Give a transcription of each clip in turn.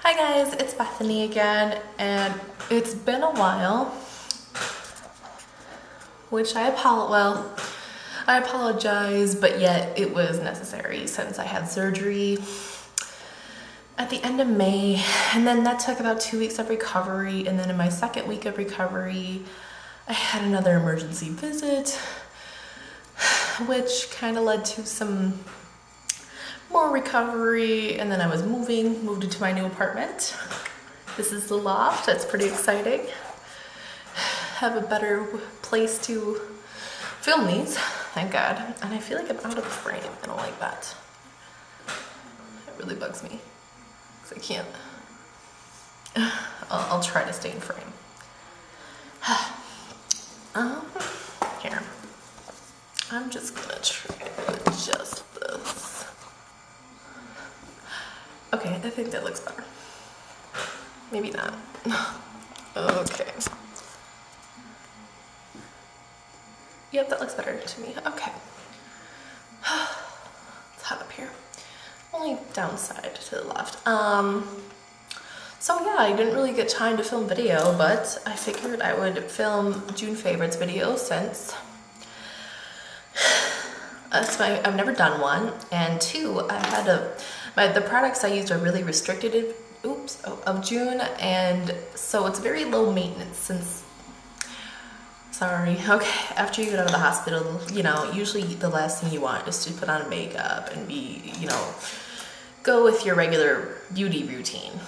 Hi guys, it's Bethany again, and it's been a while, which I apologize, but yet it was necessary since I had surgery at the end of May, and then that took about 2 weeks of recovery, and then in my second week of recovery, I had another emergency visit, which kind of led to some more recovery, and then I was moved into my new apartment. This is the loft. That's pretty exciting. Have a better place to film these, thank God. And I feel like I'm out of frame. I don't like that. It really bugs me because I can't. I'll try to stay in frame. Here. I'm just gonna try to adjust this. Okay, I think that looks better. Maybe not. Okay. Yep, that looks better to me. Okay. It's hot up here. Only downside to the left. So yeah, I didn't really get time to film video, but I figured I would film June favorites video since I've never done one, and two, I had the products I used are really restricted of June, and so it's very low maintenance since, after you get out of the hospital, you know, usually the last thing you want is to put on makeup and be, you know, go with your regular beauty routine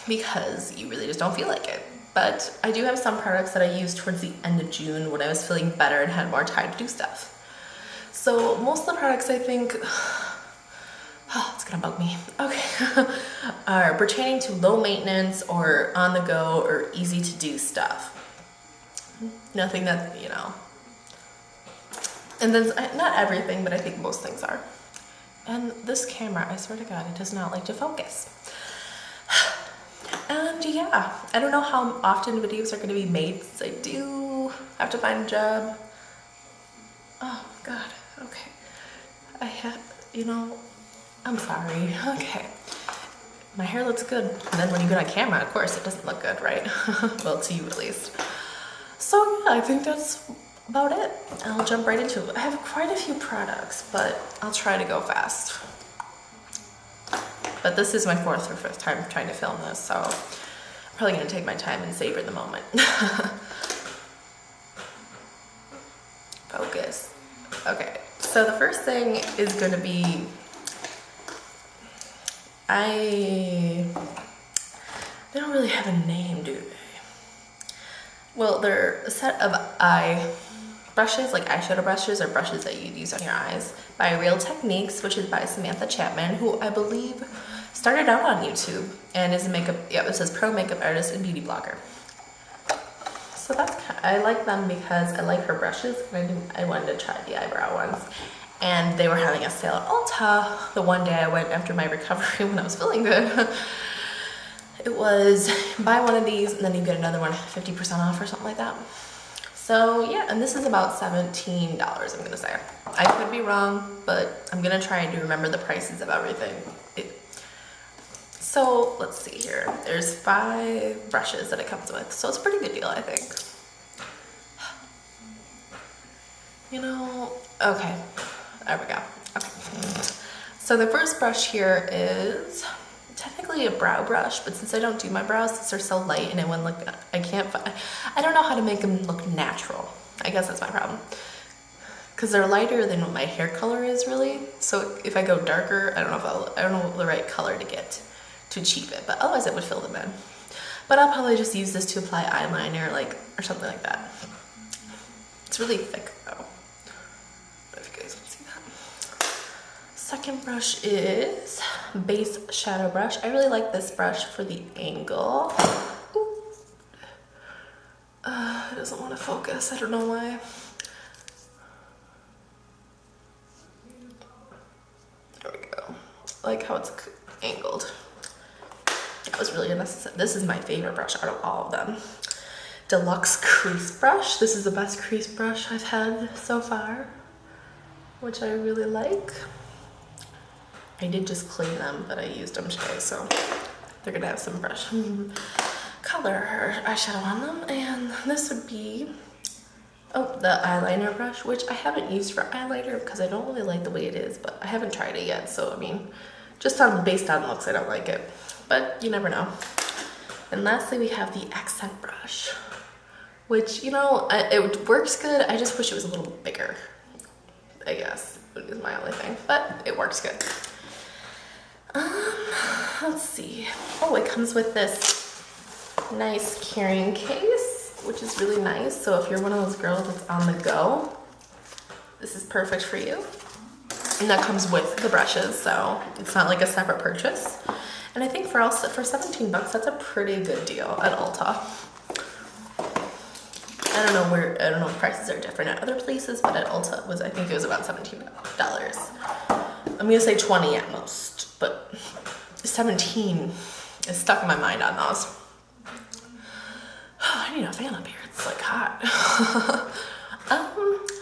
because you really just don't feel like it. But I do have some products that I used towards the end of June when I was feeling better and had more time to do stuff. So most of the products I think, it's gonna bug me, okay, are pertaining to low maintenance or on the go or easy to do stuff. Nothing that, you know, and then not everything, but I think most things are. And this camera, I swear to God, it does not like to focus. And yeah, I don't know how often videos are gonna be made since I do have to find a job. Oh God, okay. I have, you know, I'm sorry, okay. My hair looks good. And then when you get on camera, of course, it doesn't look good, right? Well, to you at least. So yeah, I think that's about it. I'll jump right into it. I have quite a few products, but I'll try to go fast. But this is my fourth or fifth time trying to film this, so I'm probably gonna take my time and savor the moment. Focus. Okay, so the first thing is gonna be, they don't really have a name, do they? Well, they're a set of eye brushes, like eyeshadow brushes or brushes that you'd use on your eyes, by Real Techniques, which is by Samantha Chapman, who I believe started out on YouTube and is a makeup, yeah, it says pro makeup artist and beauty blogger. So that's I like them because I like her brushes, and I wanted to try the eyebrow ones. And they were having a sale at Ulta the one day I went after my recovery when I was feeling good. It was buy one of these and then you get another one 50% off or something like that. So yeah, and this is about $17, I'm gonna say. I could be wrong, but I'm gonna try to remember the prices of everything. So let's see here. There's 5 brushes that it comes with, so it's a pretty good deal, I think. You know, okay, there we go. Okay. So the first brush here is technically a brow brush, but since I don't do my brows, since they're so light and it wouldn't look, I don't know how to make them look natural. I guess that's my problem. Because they're lighter than what my hair color is really. So if I go darker, I don't know the right color to get to achieve it, but otherwise it would fill them in. But I'll probably just use this to apply eyeliner or something like that. It's really thick though. If you guys can see that. Second brush is Base Shadow Brush. I really like this brush for the angle. It doesn't want to focus. I don't know why. There we go. I like how it's angled. That was really unnecessary. This is my favorite brush out of all of them. Deluxe Crease Brush. This is the best crease brush I've had so far, which I really like. I did just clean them, but I used them today, so they're gonna have some brush color or eyeshadow on them. And this would be, oh, the eyeliner brush, which I haven't used for eyeliner because I don't really like the way it is, but I haven't tried it yet. So, I mean, just based on looks, I don't like it, but you never know. And lastly, we have the accent brush, which, you know, it works good. I just wish it was a little bigger, I guess, is my only thing, but it works good. Let's see. Oh, it comes with this nice carrying case, which is really nice. So if you're one of those girls that's on the go, this is perfect for you. And that comes with the brushes, so it's not like a separate purchase. And I think for 17 bucks, that's a pretty good deal at Ulta. I don't know if prices are different at other places, but at Ulta I think it was about $17. I'm gonna say 20 at most, but 17 is stuck in my mind on those. I need a fan up here, it's like hot.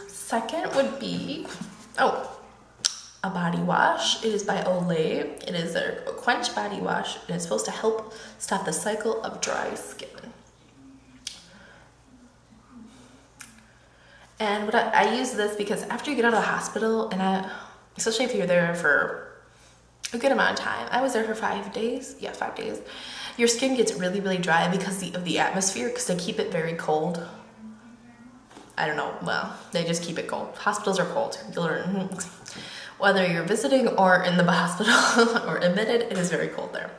Second would be, a body wash. It is by Olay. It is their Quench Body Wash, and it's supposed to help stop the cycle of dry skin. And what I use this because after you get out of the hospital, and especially if you're there for a good amount of time, I was there for 5 days. Yeah, 5 days. Your skin gets really, really dry because of the atmosphere, because they keep it very cold. I don't know. Well, they just keep it cold. Hospitals are cold. Whether you're visiting or in the hospital or admitted, it is very cold there.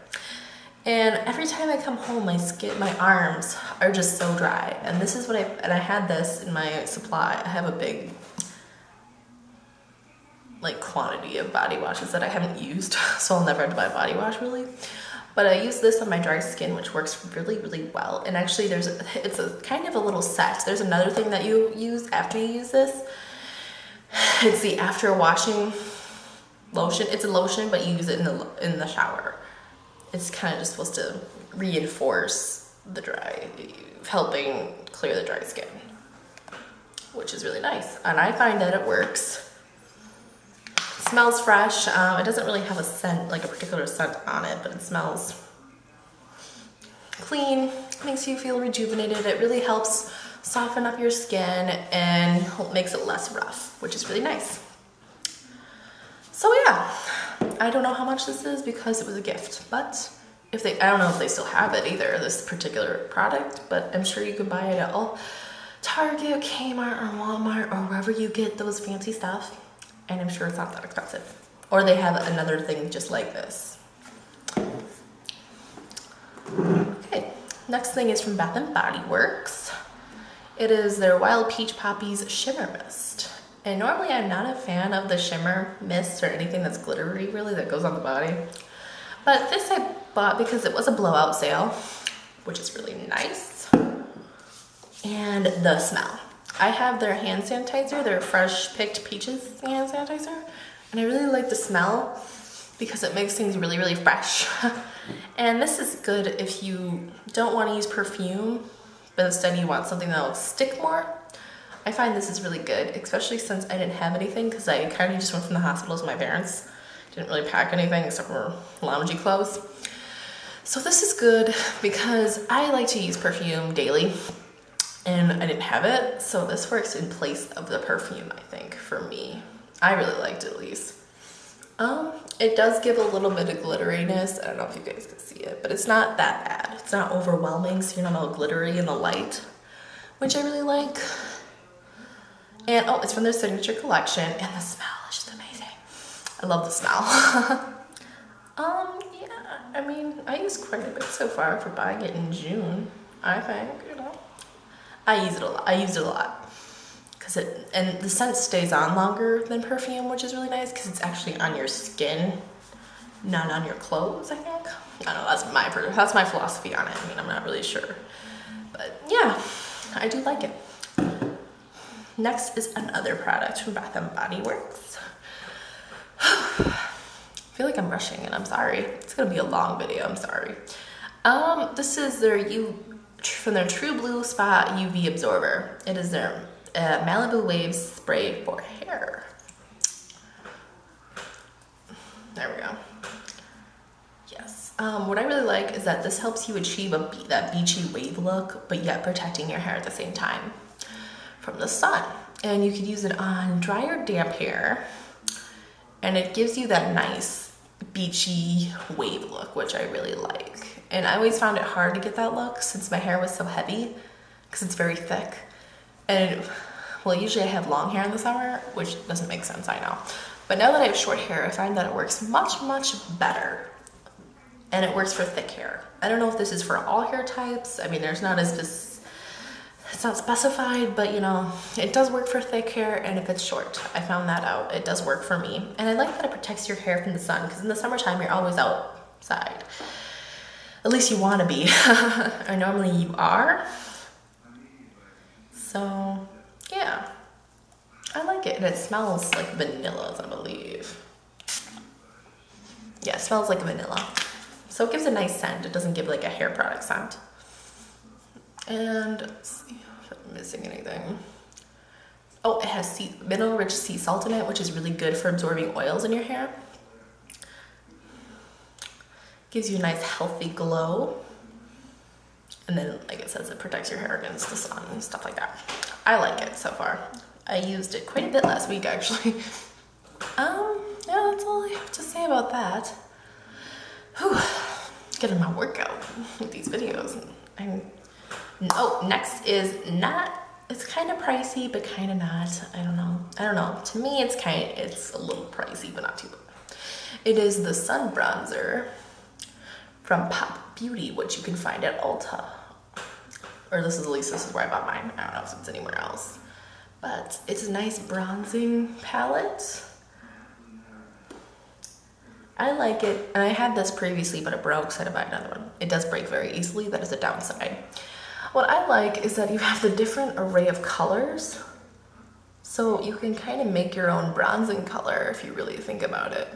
And every time I come home, my arms are just so dry. And this is what I had this in my supply. I have a big, quantity of body washes that I haven't used. So I'll never have to buy body wash really. But I use this on my dry skin, which works really, really well. And actually it's a kind of a little set. There's another thing that you use after you use this. It's the after washing lotion. It's a lotion, but you use it in the shower. It's kind of just supposed to reinforce helping clear the dry skin, which is really nice. And I find that it works. It smells fresh. It doesn't really have a scent, like a particular scent on it, but it smells clean, makes you feel rejuvenated. It really helps soften up your skin and makes it less rough, which is really nice. So yeah, I don't know how much this is because it was a gift, but I don't know if they still have it either, this particular product, but I'm sure you can buy it at Target, Kmart, or Walmart, or wherever you get those fancy stuff, and I'm sure it's not that expensive. Or they have another thing just like this. Okay, next thing is from Bath & Body Works. It is their Wild Peach Poppies Shimmer Mist. And normally I'm not a fan of the Shimmer Mist or anything that's glittery really that goes on the body. But this I bought because it was a blowout sale, which is really nice. And the smell. I have their hand sanitizer, their fresh picked peaches hand sanitizer. And I really like the smell because it makes things really, really fresh. And this is good if you don't want to use perfume, but instead you want something that will stick more. I find this is really good, especially since I didn't have anything because I kind of just went from the hospital to my parents. Didn't really pack anything except for loungy clothes. So this is good because I like to use perfume daily and I didn't have it. So this works in place of the perfume, I think, for me. I really liked it at least. It does give a little bit of glitteriness. I don't know if you guys can see it, but it's not that bad. It's not overwhelming, so you're not all glittery in the light, which I really like. And it's from their signature collection, and the smell is just amazing. I love the smell. Yeah, I mean, I used quite a bit so far for buying it in June, I think, I use it a lot. I used it a lot. And the scent stays on longer than perfume, which is really nice because it's actually on your skin, not on your clothes, I think. I don't know, that's my philosophy on it. I mean, I'm not really sure. But yeah, I do like it. Next is another product from Bath & Body Works. I feel like I'm rushing and I'm sorry. It's gonna be a long video, I'm sorry. This is from their True Blue Spa UV Absorber. It is their Malibu Waves Spray for hair. There we go. Yes. What I really like is that this helps you achieve that beachy wave look, but yet protecting your hair at the same time from the sun. And you can use it on dry or damp hair, and it gives you that nice beachy wave look, which I really like. And I always found it hard to get that look since my hair was so heavy, because it's very thick. And well, usually I have long hair in the summer, which doesn't make sense, I know. But now that I have short hair, I find that it works much, much better. And it works for thick hair. I don't know if this is for all hair types. I mean, it's not specified, but you know, it does work for thick hair and if it's short. I found that out. It does work for me. And I like that it protects your hair from the sun, because in the summertime, you're always outside. At least you want to be, or normally you are. So, yeah. I like it. And it smells like vanilla, I believe. Yeah, it smells like vanilla. So it gives a nice scent. It doesn't give like a hair product scent. And let's see if I'm missing anything. Oh, it has mineral-rich sea salt in it, which is really good for absorbing oils in your hair. Gives you a nice healthy glow. And then, like it says, it protects your hair against the sun and stuff like that. I like it so far. I used it quite a bit last week, actually. Yeah, that's all I have to say about that. Whew, getting my workout with these videos. Oh, next is it's kind of pricey, but kind of not. I don't know. To me, it's a little pricey, but not too bad. It is the Sun Bronzer from Pop Beauty, which you can find at Ulta. Or this is where I bought mine. I don't know if it's anywhere else. But it's a nice bronzing palette. I like it, and I had this previously, but it broke, so I had to buy another one. It does break very easily. That is a downside. What I like is that you have the different array of colors, so you can kind of make your own bronzing color if you really think about it.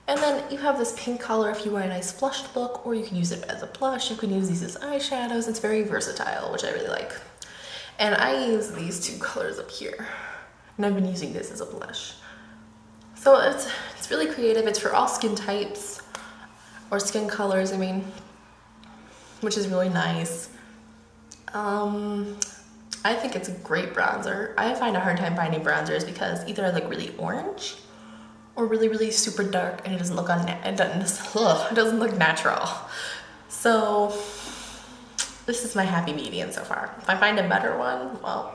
And then you have this pink color if you want a nice flushed look, or you can use it as a blush. You can use these as eyeshadows. It's very versatile, which I really like. And I use these two colors up here, and I've been using this as a blush. So it's really creative. It's for all skin types or skin colors, I mean, which is really nice. I think it's a great bronzer. I find a hard time finding bronzers because either I look really orange or really, really super dark, and it doesn't look it doesn't look natural. So this is my happy medium so far. If I find a better one, well,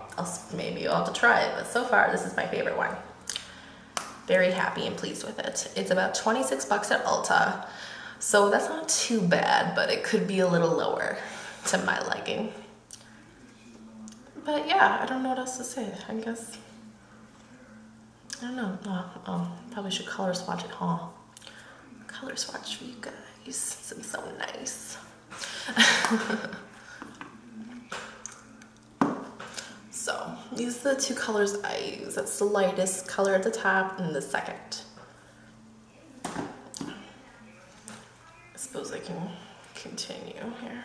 maybe I'll have to try it. But so far, this is my favorite one. Very happy and pleased with it. It's about 26 bucks at Ulta. So that's not too bad, but it could be a little lower to my liking. But yeah, I don't know what else to say. I guess, I don't know. Probably should color swatch it, huh? Color swatch for you guys. It's so nice. So these are the two colors I use. That's the lightest color at the top and the second. I suppose I can continue here.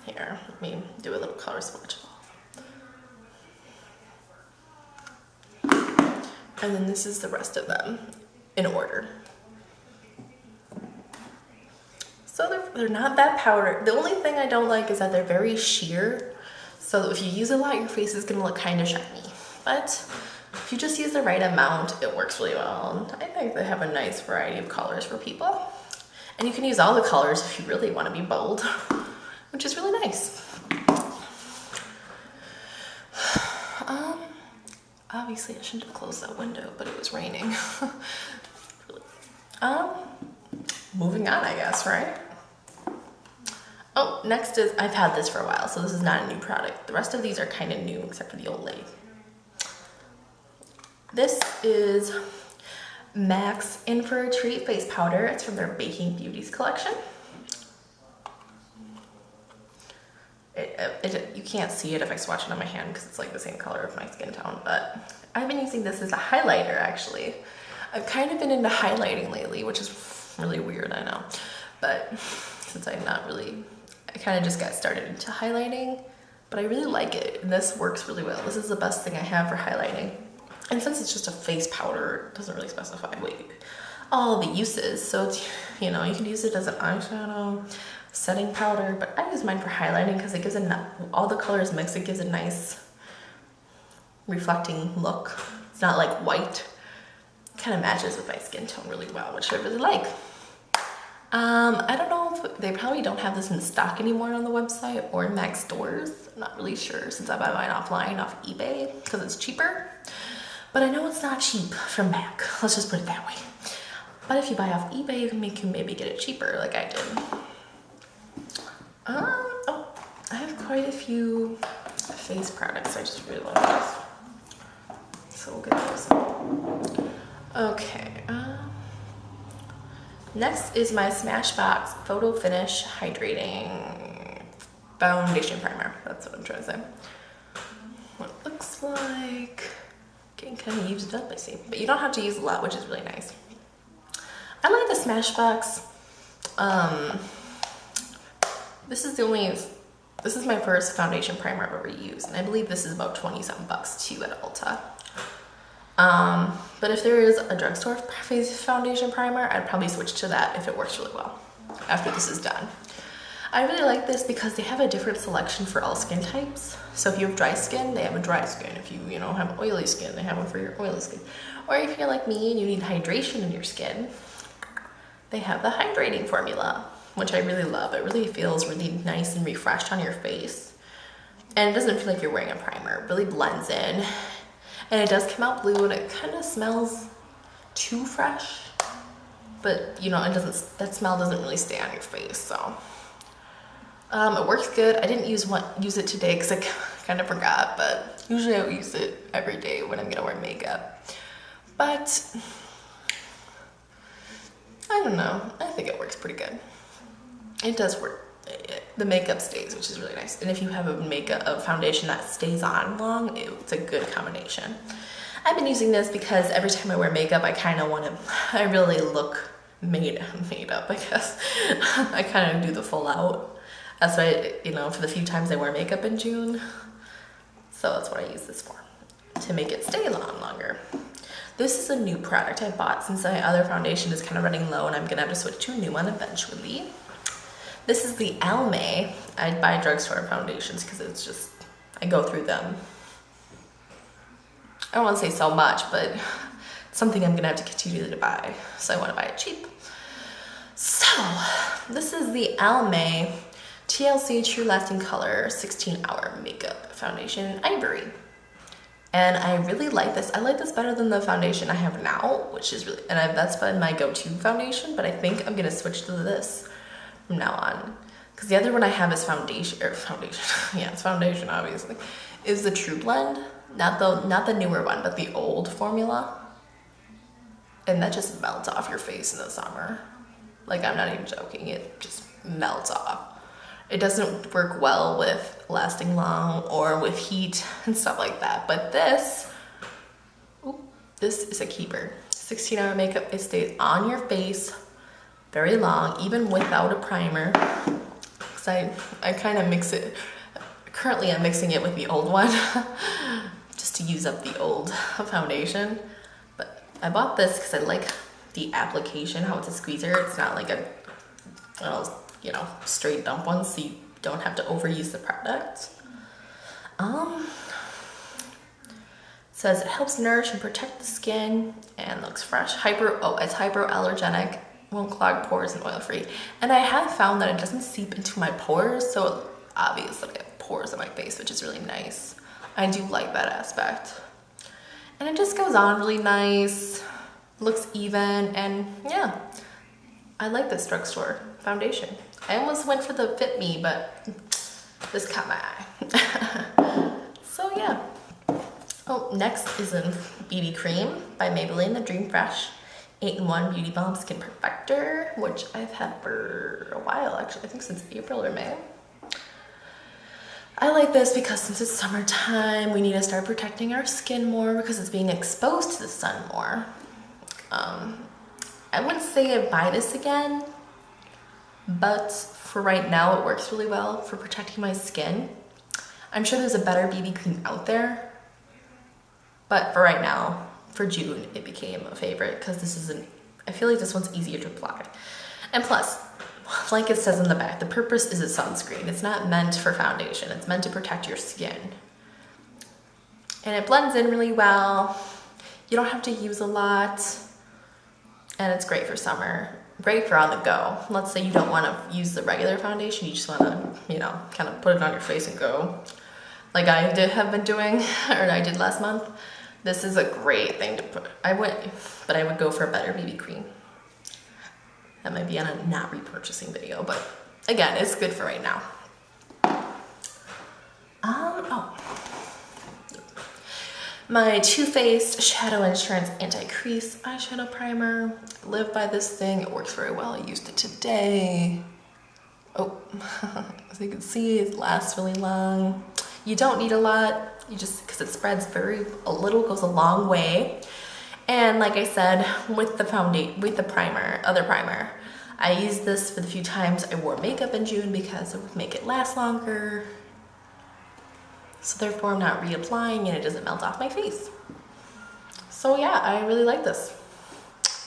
Here, let me do a little color swatch. And then this is the rest of them in order. So they're not that powdered. The only thing I don't like is that they're very sheer. So if you use a lot, your face is gonna look kind of shiny. But if you just use the right amount, it works really well. And I think they have a nice variety of colors for people. And you can use all the colors if you really want to be bold, which is really nice. Obviously I shouldn't have closed that window, but it was raining. Moving on, I guess, right? Oh, next is, I've had this for a while, so this is not a new product. The rest of these are kind of new, except for the old lady. This is Max In For A Treat Face Powder. It's from their Baking Beauties collection. You can't see it if I swatch it on my hand because it's like the same color of my skin tone, but I've been using this as a highlighter, actually. I've kind of been into highlighting lately, which is really weird, I know. But since I kind of just got started into highlighting, but I really like it, and this works really well. This is the best thing I have for highlighting. And since it's just a face powder, it doesn't really specify. Wait, all the uses. So it's, you know, you can use it as an eyeshadow, setting powder, but I use mine for highlighting because it gives all the colors mixed. It gives a nice reflecting look. It's not like white. It kind of matches with my skin tone really well, which I really like. I don't know if they probably don't have this in stock anymore on the website or in MAC stores. I'm not really sure since I buy mine offline off eBay because it's cheaper. But I know it's not cheap from MAC. Let's just put it that way. But if you buy off eBay, you can maybe get it cheaper like I did. Oh, I have quite a few face products I just really love this. So we'll get those. Okay. Next is my Smashbox Photo Finish Hydrating Foundation Primer. That's what I'm trying to say. What it looks like. Getting kind of used up, I see. But you don't have to use a lot, which is really nice. I like the Smashbox. This is my first foundation primer I've ever used. And I believe this is about 20-something bucks too at Ulta. But if there is a drugstore face foundation primer, I'd probably switch to that if it works really well after this is done. I really like this because they have a different selection for all skin types. So if you have dry skin, they have a dry skin. If you have oily skin, they have one for your oily skin. Or if you're like me and you need hydration in your skin, they have the hydrating formula, which I really love. It really feels really nice and refreshed on your face. And it doesn't feel like you're wearing a primer. It really blends in. And it does come out blue and it kind of smells too fresh. But that smell doesn't really stay on your face, so. It works good. I didn't use it today because I kind of forgot, but usually I use it every day when I'm gonna wear makeup. But I don't know. I think it works pretty good. It does work. The makeup stays, which is really nice. And if you have a foundation that stays on long, it's a good combination. I've been using this because every time I wear makeup, I really look made up, I guess. I kind of do the full out. That's why, for the few times I wear makeup in June. So that's what I use this for, to make it stay on longer. This is a new product I bought since my other foundation is kind of running low and I'm gonna have to switch to a new one eventually. This is the Almay. I buy drugstore foundations because it's just, I go through them. I don't want to say so much, but it's something I'm gonna have to continue to buy. So I want to buy it cheap. So this is the Almay TLC True Lasting Color 16-Hour Makeup Foundation Ivory. And I really like this. I like this better than the foundation I have now, which is really, that's been my go-to foundation, but I think I'm gonna switch to this from now on. Because the other one I have is foundation, yeah, it's foundation obviously, is the True Blend. Not the newer one, but the old formula. And that just melts off your face in the summer. Like, I'm not even joking, it just melts off. It doesn't work well with lasting long or with heat and stuff like that. But this is a keeper. 16-hour makeup, it stays on your face very long, even without a primer. Because I kind of mix it, currently I'm mixing it with the old one, just to use up the old foundation. But I bought this because I like the application, how it's a squeezer. It's not like a, straight dump one, so you don't have to overuse the product. It says it helps nourish and protect the skin and looks fresh. It's hypoallergenic, won't clog pores and oil-free. And I have found that it doesn't seep into my pores, so obviously I have pores on my face, which is really nice. I do like that aspect. And it just goes on really nice, looks even, and yeah, I like this drugstore foundation. I almost went for the Fit Me, but this caught my eye. So yeah. Oh, next is a BB cream by Maybelline, the Dream Fresh 8-in-1 Beauty Balm Skin Perfector, which I've had for a while, actually. I think since April or May. I like this because since it's summertime, we need to start protecting our skin more because it's being exposed to the sun more. I wouldn't say I'd buy this again, but for right now, it works really well for protecting my skin. I'm sure there's a better BB cream out there, but for right now, for June, it became a favorite because this is I feel like this one's easier to apply. And plus, like it says in the back, the purpose is a sunscreen. It's not meant for foundation. It's meant to protect your skin. And it blends in really well. You don't have to use a lot. And it's great for summer. Great for on the go. Let's say you don't want to use the regular foundation. You just want to, you know, kind of put it on your face and go. Like I have been doing, or I did last month. This is a great thing to put. But I would go for a better BB cream. That might be on a not repurchasing video, but again, it's good for right now. My Too Faced Shadow Insurance Anti-Crease Eyeshadow Primer. Live by this thing. It works very well. I used it today. Oh, as you can see, it lasts really long. You don't need a lot. You just, because it spreads a little goes a long way. And like I said, with the other primer, I used this for the few times I wore makeup in June because it would make it last longer. So therefore I'm not reapplying and it doesn't melt off my face. So yeah, I really like this.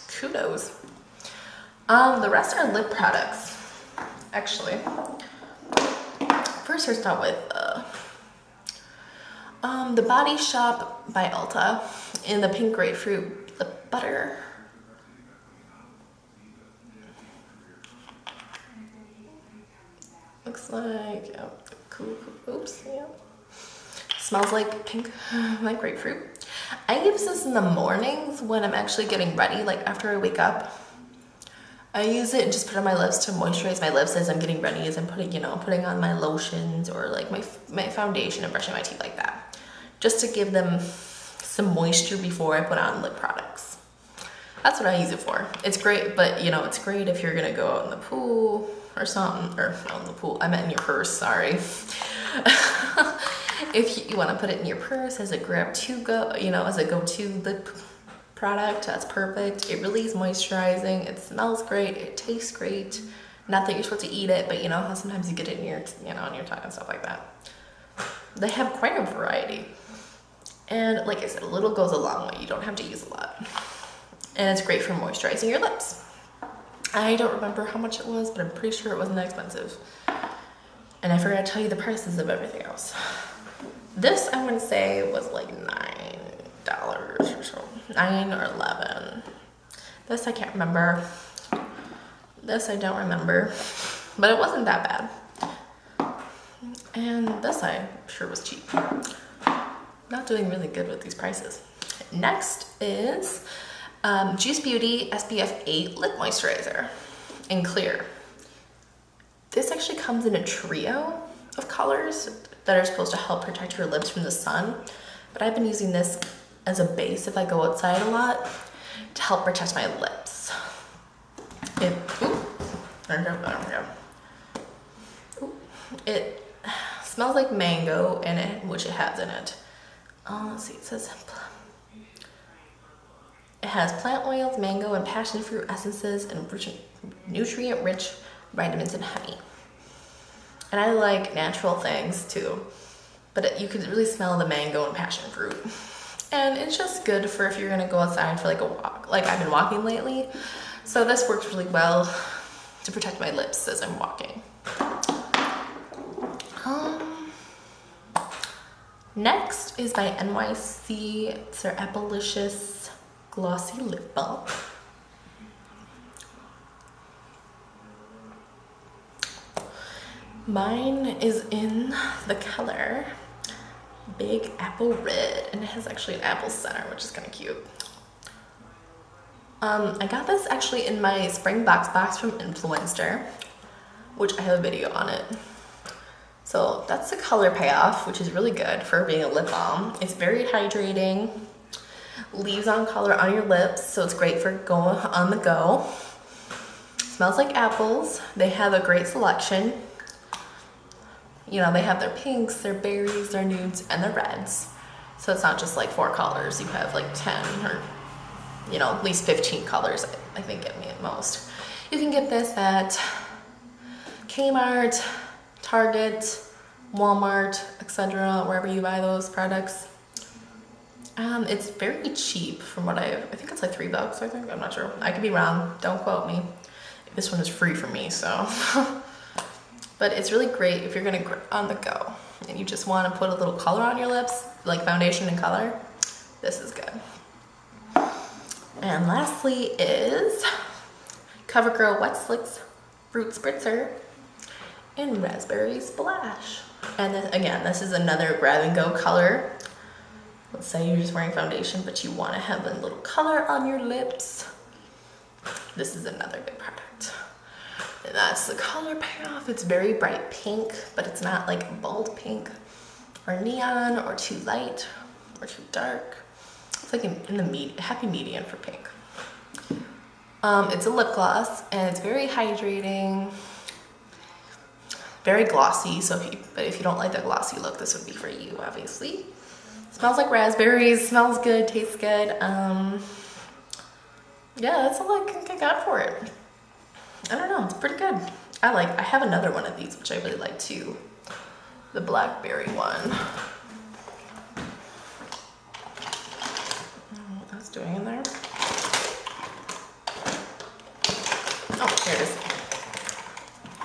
Kudos. The rest are lip products, actually. First, let's start with the Body Shop by Ulta in the pink grapefruit lip butter. Looks like, oh, cool, oops, yeah. Smells like pink, like grapefruit. I use this in the mornings when I'm actually getting ready, like after I wake up. I use it and just put it on my lips to moisturize my lips as I'm getting ready, as I'm putting on my lotions or like my foundation and brushing my teeth like that. Just to give them some moisture before I put on lip products. That's what I use it for. It's great, but it's great if you're gonna go out in the pool or something, or not in the pool, I meant in your purse, sorry. If you want to put it in your purse as a as a go-to lip product, that's perfect. It really is moisturizing. It smells great. It tastes great. Not that you're supposed to eat it, but you know how sometimes you get it in your, on your tongue and stuff like that. They have quite a variety. And like I said, a little goes a long way. You don't have to use a lot. And it's great for moisturizing your lips. I don't remember how much it was, but I'm pretty sure it wasn't that expensive. And I forgot to tell you the prices of everything else. This, I want to say, was like $9 or so. 9 or 11. This, I can't remember. This, I don't remember. But it wasn't that bad. And this, I'm sure was cheap. Not doing really good with these prices. Next is Juice Beauty SPF 8 Lip Moisturizer in clear. This actually comes in a trio of colors that are supposed to help protect your lips from the sun. But I've been using this as a base if I go outside a lot to help protect my lips. It smells like mango in it, which it has in it. Let's see, it has plant oils, mango, and passion fruit essences, and nutrient-rich vitamins and honey. And I like natural things too, but you could really smell the mango and passion fruit. And it's just good for if you're gonna go outside for like a walk. Like I've been walking lately, so this works really well to protect my lips as I'm walking. Next is by NYC. It's their Appalicious Glossy Lip Balm. Mine is in the color Big Apple Red, and it has actually an apple center, which is kind of cute. I got this actually in my spring box from Influencer, which I have a video on it. So that's the color payoff, which is really good for being a lip balm. It's very hydrating, leaves on color on your lips, so it's great for going on the go. Smells like apples. They have a great selection. They have their pinks, their berries, their nudes, and their reds. So it's not just like 4 colors. You have like 10 or, at least 15 colors, I think at most. You can get this at Kmart, Target, Walmart, etc., wherever you buy those products. It's very cheap from what I think it's like $3, I think. I'm not sure. I could be wrong. Don't quote me. This one is free for me, so. But it's really great if you're gonna on the go and you just want to put a little color on your lips, like foundation and color. This is good. And lastly is CoverGirl Wet Slicks Fruit Spritzer in Raspberry Splash. And then again, this is another grab and go color. Let's say you're just wearing foundation, but you want to have a little color on your lips. This is another good product. And that's the color payoff. It's very bright pink, but it's not like bold pink or neon or too light or too dark. It's like in the happy medium for pink. It's a lip gloss and it's very hydrating, very glossy. So if you don't like the glossy look, this would be for you, obviously. Smells like raspberries, smells good, tastes good. Yeah, that's all I can pick out for it. I don't know, it's pretty good. I have another one of these, which I really like too. The blackberry one. What I was doing in there? Oh, here it is.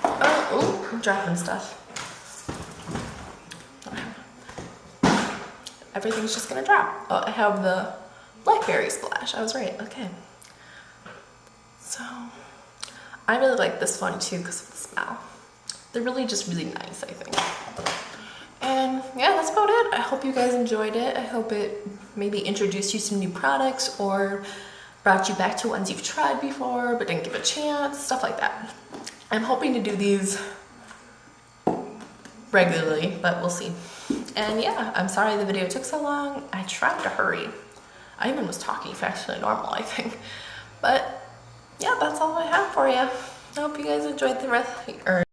Oh, I'm dropping stuff. Everything's just gonna drop. Oh, I have the blackberry splash. I was right. Okay. So I really like this one too because of the smell. They're really nice, I think. And yeah, that's about it. I hope you guys enjoyed it. I hope it maybe introduced you to some new products or brought you back to ones you've tried before but didn't give a chance, stuff like that. I'm hoping to do these regularly, but we'll see. And yeah, I'm sorry the video took so long. I tried to hurry. I even was talking faster than normal, I think. But yeah, that's all I have for you. I hope you guys enjoyed the rest, or